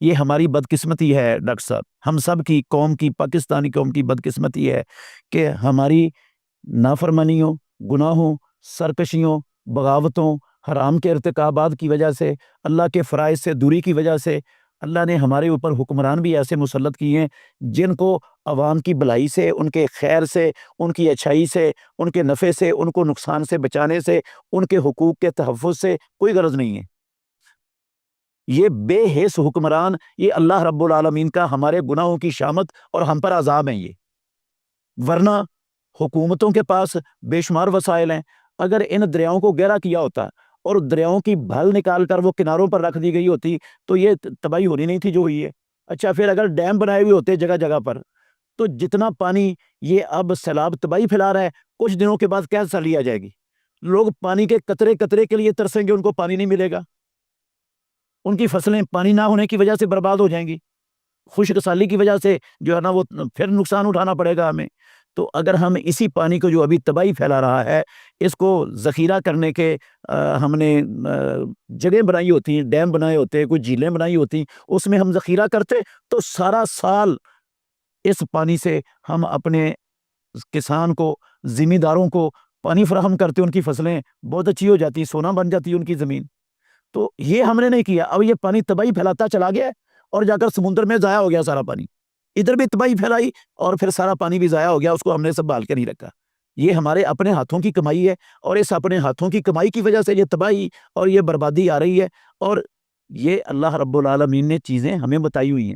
یہ ہماری بدقسمتی ہے ڈاکٹر صاحب، ہم سب کی قوم کی، پاکستانی قوم کی بدقسمتی ہے کہ ہماری نافرمانیوں، گناہوں، سرکشیوں، بغاوتوں، حرام کے ارتکابات کی وجہ سے، اللہ کے فرائض سے دوری کی وجہ سے اللہ نے ہمارے اوپر حکمران بھی ایسے مسلط کیے ہیں جن کو عوام کی بھلائی سے، ان کے خیر سے، ان کی اچھائی سے، ان کے نفع سے، ان کو نقصان سے بچانے سے، ان کے حقوق کے تحفظ سے کوئی غرض نہیں ہے۔ یہ بے حیث حکمران، یہ اللہ رب العالمین کا ہمارے گناہوں کی شامت اور ہم پر عذاب ہیں یہ۔ ورنہ حکومتوں کے پاس بے شمار وسائل ہیں، اگر ان دریاؤں کو گہرا کیا ہوتا اور دریاؤں کی بھل نکال کر وہ کناروں پر رکھ دی گئی ہوتی تو یہ تباہی ہونی نہیں تھی جو ہوئی ہے۔ اچھا، پھر اگر ڈیم بنائے ہوئے ہوتے جگہ جگہ پر تو جتنا پانی یہ اب سیلاب تباہی پھیلا رہا ہے، کچھ دنوں کے بعد کیا سالی آ جائے گی؟ لوگ پانی کے قطرے قطرے کے لیے ترسیں گے، ان کو پانی نہیں ملے گا، ان کی فصلیں پانی نہ ہونے کی وجہ سے برباد ہو جائیں گی، خشک سالی کی وجہ سے جو ہے نا وہ پھر نقصان اٹھانا پڑے گا ہمیں۔ تو اگر ہم اسی پانی کو جو ابھی تباہی پھیلا رہا ہے اس کو ذخیرہ کرنے کے ہم نے جگہ بنائی ہوتی ہیں، ڈیم بنائے ہوتے، کوئی جھیلیں بنائی ہوتی، اس میں ہم ذخیرہ کرتے تو سارا سال اس پانی سے ہم اپنے کسان کو، ذمہ داروں کو پانی فراہم کرتے، ان کی فصلیں بہت اچھی ہو جاتی، سونا بن جاتی ان کی زمین۔ تو یہ ہم نے نہیں کیا، اب یہ پانی تباہی پھیلاتا چلا گیا اور جا کر سمندر میں ضائع ہو گیا سارا پانی، ادھر بھی تباہی پھیلائی اور پھر سارا پانی بھی ضائع ہو گیا، اس کو ہم نے سنبھال کے نہیں رکھا۔ یہ ہمارے اپنے ہاتھوں کی کمائی ہے اور اس اپنے ہاتھوں کی کمائی کی وجہ سے یہ تباہی اور یہ بربادی آ رہی ہے، اور یہ اللہ رب العالمین نے چیزیں ہمیں بتائی ہوئی ہیں۔